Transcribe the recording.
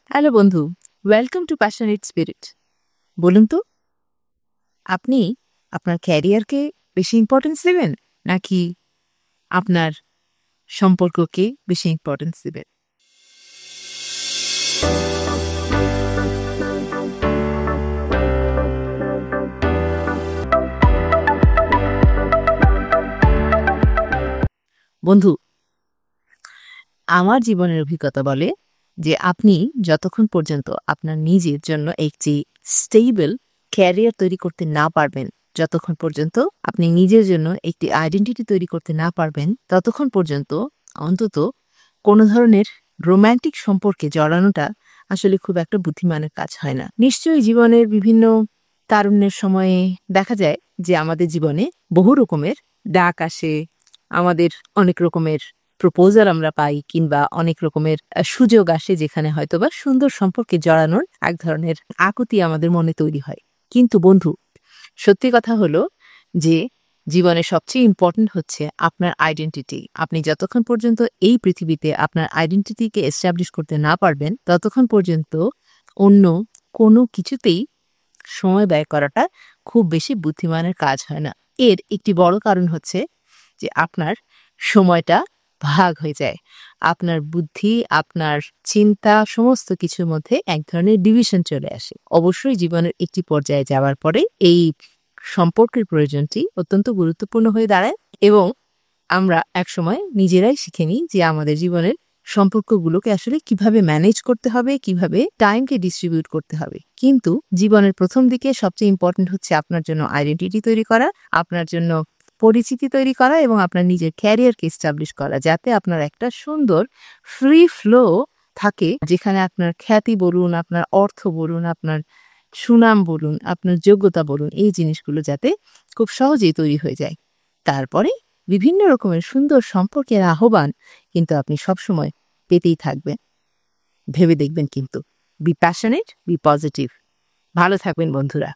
Hello বন্ধু, welcome to passionate spirit. বলুন তো, আপনি আপনার ক্যারিয়ারকে বেশি ইম্পর্টেন্স দেবেন নাকি আপনার সম্পর্ককে বেশি ইম্পর্টেন্স দেবেন? বন্ধু, আমার জীবনের অভিজ্ঞতা বলে যে আপনি যতক্ষণ পর্যন্ত আপনার নিজের জন্য একটি স্টেবল ক্যারিয়ার তৈরি করতে না পারবেন, যতক্ষণ পর্যন্ত আপনি নিজের জন্য একটি আইডেন্টিটি তৈরি করতে না পারবেন, ততক্ষণ পর্যন্ত অন্তত কোনো ধরনের রোম্যান্টিক সম্পর্কে জড়ানোটা আসলে খুব একটা বুদ্ধিমানের কাজ হয় না। নিশ্চয়ই জীবনের বিভিন্ন তারুণ্যের সময়ে দেখা যায় যে আমাদের জীবনে বহু রকমের ডাক আসে, আমাদের অনেক রকমের প্রপোজাল আমরা পাই, কিংবা অনেক রকমের সুযোগ আসে যেখানে হয়তোবা সুন্দর সম্পর্কে জড়ানোর এক ধরনের আকুতি আমাদের মনে তৈরি হয়। কিন্তু বন্ধু, সত্যি কথা হলো যে জীবনে সবচেয়ে ইম্পর্টেন্ট হচ্ছে আপনার আইডেন্টিটি। আপনি যতক্ষণ পর্যন্ত এই পৃথিবীতে আপনার আইডেন্টিটিকে এস্টাবলিশ করতে না পারবেন, ততক্ষণ পর্যন্ত অন্য কোনো কিছুতেই সময় ব্যয় করাটা খুব বেশি বুদ্ধিমানের কাজ হয় না। এর একটি বড় কারণ হচ্ছে যে আপনার সময়টা ভাগ হয়ে যায়। আপনার বুদ্ধি, আপনার চিন্তা, সমস্ত কিছুর মধ্যে এক ধরনের ডিভিশন চলে আসে। অবশ্যই জীবনের একটি পর্যায়ে যাওয়ার পরে এই সম্পর্কের প্রয়োজনটি অত্যন্ত গুরুত্বপূর্ণ হয়ে দাঁড়ায় এবং আমরা একসময় নিজেরাই শিখে নিই যে আমাদের জীবনের সম্পর্কগুলোকে আসলে কিভাবে ম্যানেজ করতে হবে, কিভাবে টাইমকে ডিস্ট্রিবিউট করতে হবে। কিন্তু জীবনের প্রথম দিকে সবচেয়ে ইম্পর্টেন্ট হচ্ছে আপনার জন্য আইডেন্টিটি তৈরি করা, আপনার জন্য পরিচিতি তৈরি করা এবং আপনার নিজের ক্যারিয়ারকে এস্টাবলিশ করা, যাতে আপনার একটা সুন্দর ফ্রি ফ্লো থাকে, যেখানে আপনার খ্যাতি বলুন, আপনার অর্থ বলুন, আপনার সুনাম বলুন, আপনার যোগ্যতা বলুন, এই জিনিসগুলো যাতে খুব সহজেই তৈরি হয়ে যায়। তারপরে বিভিন্ন রকমের সুন্দর সম্পর্কের আহ্বান কিন্তু আপনি সবসময় পেতেই থাকবেন। ভেবে দেখবেন কিন্তু। Be passionate, be positive. ভালো থাকবেন বন্ধুরা।